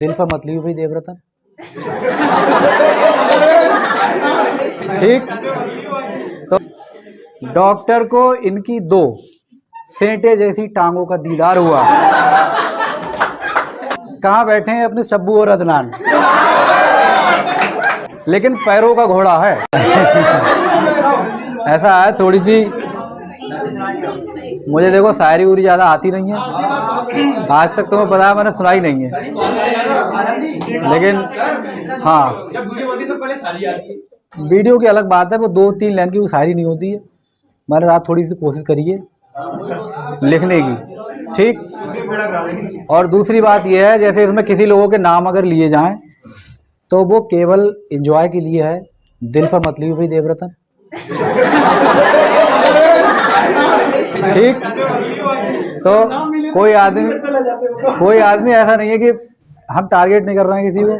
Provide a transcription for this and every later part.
दिल पर मत लियो भाई देवव्रतन। ठीक, तो डॉक्टर को इनकी दो सेंटे जैसी टांगों का दीदार हुआ। कहाँ बैठे हैं अपने सब्बू और अदनान, लेकिन पैरों का घोड़ा है। ऐसा है, थोड़ी सी मुझे देखो शायरी उरी ज़्यादा आती नहीं है, आज तक तुम्हें पता है मैंने सुनाई नहीं है, लेकिन हाँ वीडियो की अलग बात है, वो 2-3 लाइन की वो शायरी नहीं होती है। मैंने रात थोड़ी सी कोशिश करी है लिखने की, ठीक। और दूसरी बात यह है, जैसे इसमें किसी लोगों के नाम अगर लिए जाएं तो वो केवल एंजॉय के लिए है, दिल पर मत लियो भाई देवव्रतन। ठीक, तो कोई आदमी ऐसा नहीं है कि हम टारगेट नहीं कर रहे हैं किसी को,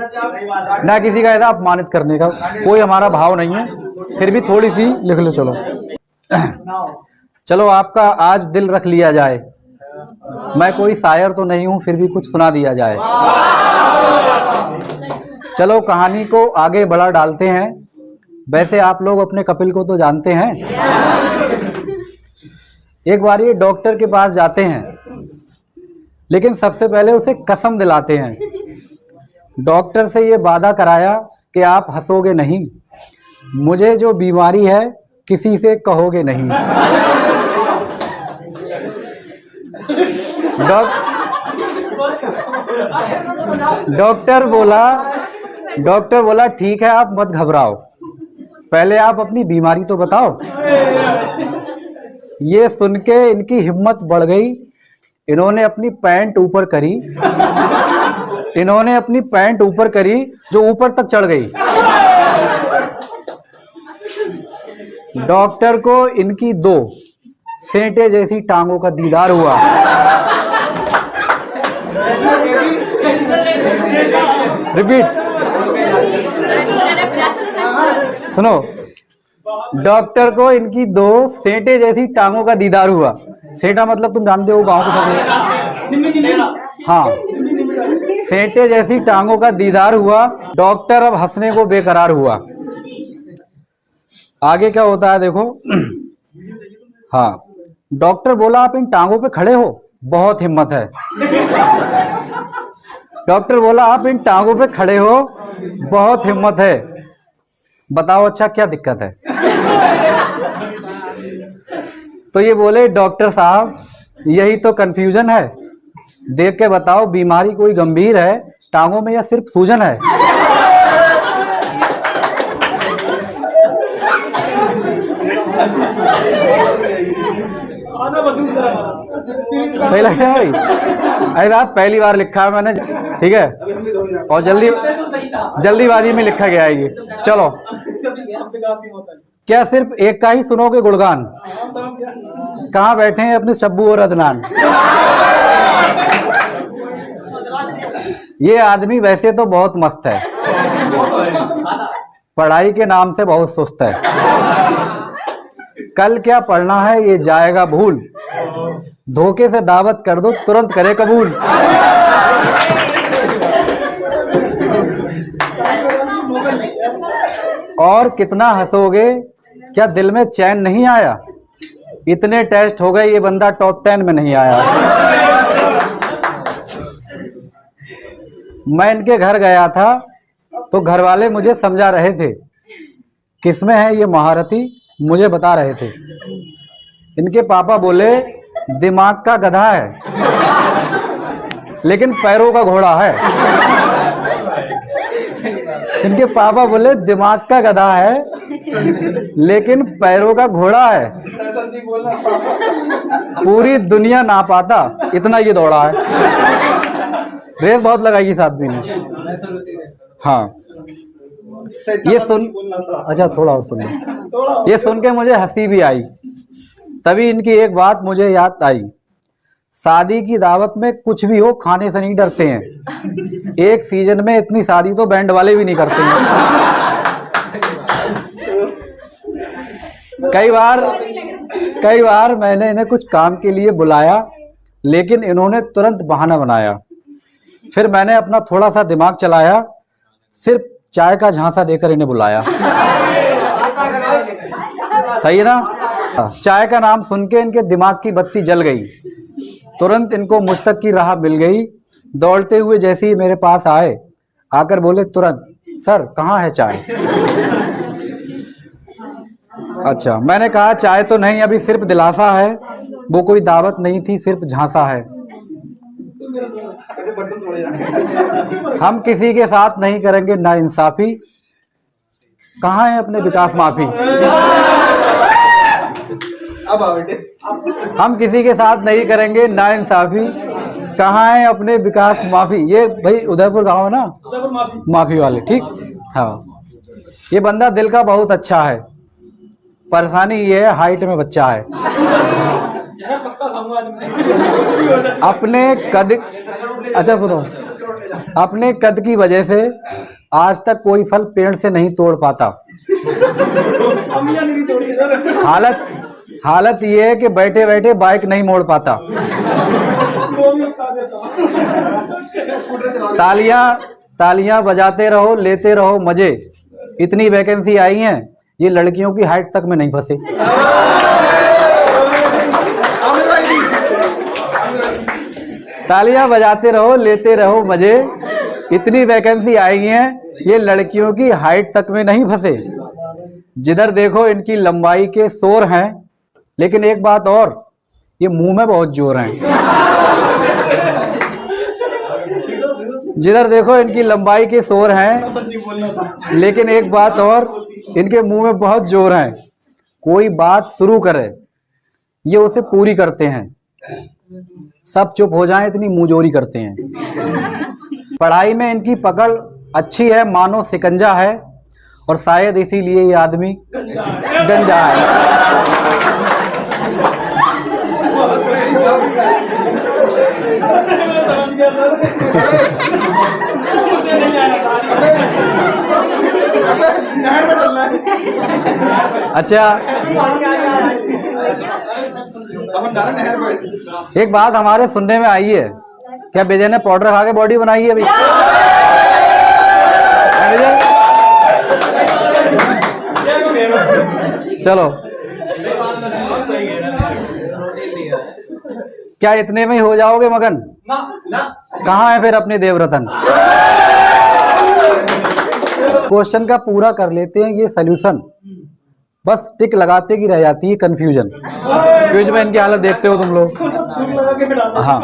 ना किसी का ऐसा अपमानित करने का कोई हमारा भाव नहीं है, फिर भी थोड़ी सी लिख लो। चलो आपका आज दिल रख लिया जाए, मैं कोई शायर तो नहीं हूं फिर भी कुछ सुना दिया जाए। चलो कहानी को आगे बढ़ा डालते हैं, वैसे आप लोग अपने कपिल को तो जानते हैं। एक बार ये डॉक्टर के पास जाते हैं, लेकिन सबसे पहले उसे कसम दिलाते हैं। डॉक्टर से ये वादा कराया कि आप हंसोगे नहीं, मुझे जो बीमारी है किसी से कहोगे नहीं। डॉक्टर बोला ठीक है आप मत घबराओ, पहले आप अपनी बीमारी तो बताओ। ये सुन के इनकी हिम्मत बढ़ गई, इन्होंने अपनी पैंट ऊपर करी जो ऊपर तक चढ़ गई। डॉक्टर को इनकी दो सेंटे जैसी टांगों का दीदार हुआ। रिपीट सुनो, डॉक्टर को इनकी दो सेंटे जैसी टांगों का दीदार हुआ। सेंटा मतलब तुम जानते हो गांव के सब, हाँ, सेंटे जैसी टांगों का दीदार हुआ। डॉक्टर अब हंसने को बेकरार हुआ। आगे क्या होता है देखो। हाँ, डॉक्टर बोला आप इन टांगों पे खड़े हो, बहुत हिम्मत है। डॉक्टर बोला आप इन टांगों पे खड़े हो, बहुत हिम्मत है, बताओ अच्छा क्या दिक्कत है। तो ये बोले डॉक्टर साहब यही तो कंफ्यूजन है, देख के बताओ बीमारी कोई गंभीर है टांगों में या सिर्फ सूजन है। पहला क्या भाई, अरे आप पहली बार लिखा है मैंने, ठीक है, और जल्दीबाजी में लिखा गया है ये। चलो, क्या सिर्फ एक का ही सुनोगे गुणगान? कहाँ बैठे हैं अपने सब्बू और अदनान। ये आदमी वैसे तो बहुत मस्त है, पढ़ाई के नाम से बहुत सुस्त है। कल क्या पढ़ना है ये जाएगा भूल, धोखे से दावत कर दो तुरंत करे कबूल। और कितना हंसोगे, क्या दिल में चैन नहीं आया, इतने टेस्ट हो गए ये बंदा टॉप 10 में नहीं आया। मैं इनके घर गया था तो घर वाले मुझे समझा रहे थे, किसमें है ये महारथी, मुझे बता रहे थे। इनके पापा बोले दिमाग का गधा है लेकिन पैरों का घोड़ा है। इनके पापा बोले दिमाग का गधा है लेकिन पैरों का घोड़ा है, पूरी दुनिया ना पाता इतना ये दौड़ा है। रेस बहुत लगाई इस आदमी ने। हाँ, ये सुन, अच्छा थोड़ा और सुन, ये सुन के मुझे हंसी भी आई। तभी इनकी एक बात मुझे याद आई, शादी की दावत में कुछ भी हो खाने से नहीं डरते हैं, एक सीजन में इतनी शादी तो बैंड वाले भी नहीं करते हैं। कई बार मैंने इन्हें कुछ काम के लिए बुलाया, लेकिन इन्होंने तुरंत बहाना बनाया। फिर मैंने अपना थोड़ा सा दिमाग चलाया, सिर्फ चाय का झांसा देकर इन्हें बुलाया। सही है ना? चाय का नाम सुन के इनके दिमाग की बत्ती जल गई, तुरंत इनको मुझ तक की राह मिल गई। दौड़ते हुए जैसे ही मेरे पास आए, आकर बोले तुरंत, सर कहाँ है चाय? अच्छा, मैंने कहा चाय तो नहीं, अभी सिर्फ दिलासा है, वो कोई दावत नहीं थी, सिर्फ झांसा है। हम किसी के साथ नहीं करेंगे नाइंसाफी, कहाँ है अपने विकास माफी? हम किसी के साथ नहीं करेंगे नाइंसाफी, कहाँ है अपने विकास माफी? ये भाई उदयपुर गांव है ना, माफी वाले, ठीक। हाँ, ये बंदा दिल का बहुत अच्छा है, परेशानी ये है हाइट में बच्चा है। अपने कद, अच्छा सुनो, अपने कद की वजह से आज तक कोई फल पेड़ से नहीं तोड़ पाता। हालत ये है कि बैठे बैठे बाइक नहीं मोड़ पाता। तालियां बजाते रहो, लेते रहो मजे, इतनी वैकेंसी आई हैं, ये लड़कियों की हाइट तक में नहीं फंसे। तालियां बजाते रहो, लेते रहो मजे, इतनी वैकेंसी आई हैं, ये लड़कियों की हाइट तक में नहीं फंसे। जिधर देखो इनकी लंबाई के शोर हैं, लेकिन एक बात और, ये मुंह में बहुत जोर हैं। जिधर देखो इनकी लंबाई के शोर हैं, लेकिन एक बात और, इनके मुंह में बहुत जोर है। कोई बात शुरू करे, ये उसे पूरी करते हैं। सब चुप हो जाएं, इतनी मुंहजोरी करते हैं। पढ़ाई में इनकी पकड़ अच्छी है, मानो सिकंजा है, और शायद इसीलिए ये आदमी गंजा है। अच्छा, एक बात हमारे सुनने में आई है, क्या विजय ने पाउडर खा के बॉडी बनाई है अभी? चलो, क्या इतने में ही हो जाओगे मगन? कहाँ है फिर अपने देवरतन? क्वेश्चन का पूरा कर लेते हैं ये सॉल्यूशन, बस टिक लगाते की रह जाती है कंफ्यूजन। क्विज में इनकी हालत देखते हो तुम लोग। हाँ,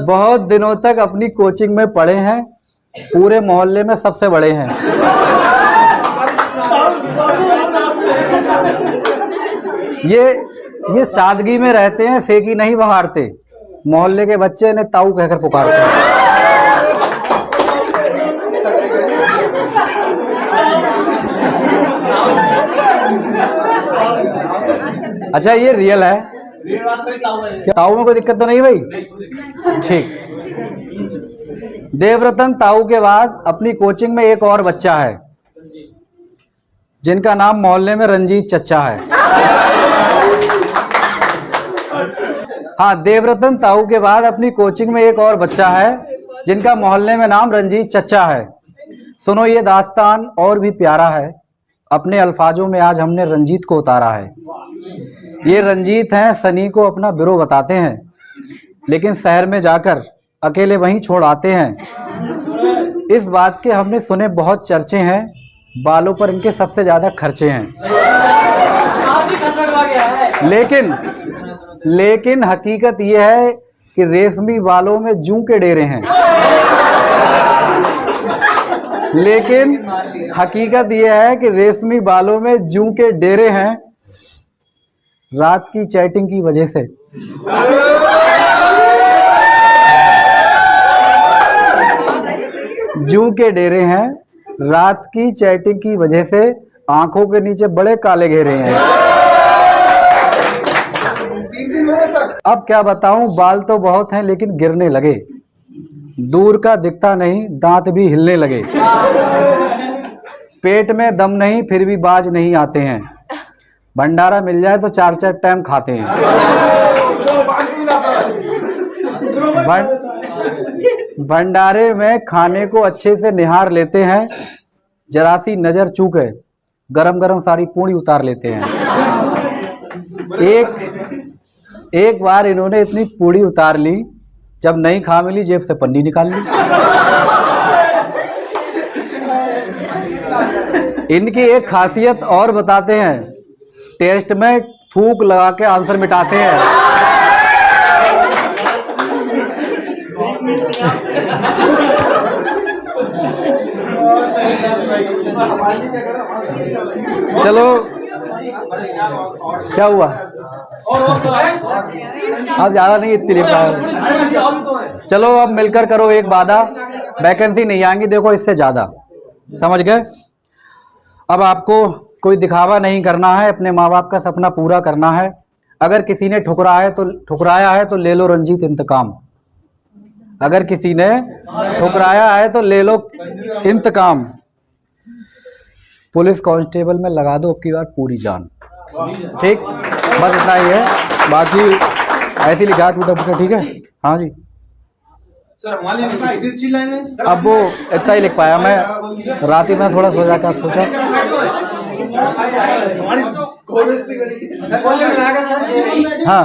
बहुत दिनों तक अपनी कोचिंग में पढ़े हैं, पूरे मोहल्ले में सबसे बड़े हैं। ये सादगी में रहते हैं, सेकी नहीं बघाड़ते। मोहल्ले के बच्चे इन्हें ताऊ कहकर पुकारते हैं। अच्छा, ये रियल है? ताऊ में कोई दिक्कत तो नहीं भाई? ठीक। देवरतन ताऊ के बाद अपनी कोचिंग में एक और बच्चा है, जिनका नाम मोहल्ले में रंजीत चच्चा है। हाँ, देवरतन ताऊ के बाद अपनी कोचिंग में एक और बच्चा है, जिनका मोहल्ले में नाम रंजीत चच्चा है। सुनो, ये दास्तान और भी प्यारा है, अपने अल्फाजों में आज हमने रंजीत को उतारा है। ये रंजीत हैं, सनी को अपना बिरो बताते हैं, लेकिन शहर में जाकर अकेले वहीं छोड़ आते हैं। इस बात के हमने सुने बहुत चर्चे हैं, बालों पर इनके सबसे ज्यादा खर्चे हैं। लेकिन हकीकत यह है कि रेशमी बालों में जूं के डेरे हैं। लेकिन हकीकत यह है कि रेशमी बालों में जूं के डेरे हैं, रात की चैटिंग की वजह से। जूं के डेरे हैं, रात की चैटिंग की वजह से, आंखों के नीचे बड़े काले घेरे हैं। अब क्या बताऊं, बाल तो बहुत हैं लेकिन गिरने लगे, दूर का दिखता नहीं, दांत भी हिलने लगे। पेट में दम नहीं फिर भी बाज नहीं आते हैं, भंडारा मिल जाए तो 4-4 टाइम खाते हैं। भंडारे में खाने को अच्छे से निहार लेते हैं, जरा सी नजर चूके गरम गरम सारी पूड़ी उतार लेते हैं। एक बार इन्होंने इतनी पूड़ी उतार ली, जब नहीं खा मिली जेब से पन्नी निकाल ली। इनकी एक खासियत और बताते हैं, टेस्ट में थूक लगा के आंसर मिटाते हैं। चलो क्या हुआ, अब ज्यादा नहीं, इतनी चलो अब मिलकर करो एक वादा, वैकेंसी नहीं आएंगी देखो इससे ज्यादा, समझ गए। अब आपको कोई दिखावा नहीं करना है, अपने माँ बाप का सपना पूरा करना है। अगर किसी ने ठुकराया है तो ले लो रंजीत इंतकाम। अगर किसी ने ठुकराया है तो ले लो इंतकाम। पुलिस कांस्टेबल में लगा दो अब की बार पूरी जान। ठीक, बस इतना ही है, बाकी ऐसी लिखा टूटा फूटा। ठीक है, हाँ जी सर, हमारे लिखा है इतनी लाइन है। अब वो इतना ही लिख पाया मैं, रात ही में थोड़ा सो जाकर सोचा। हमारी हाँ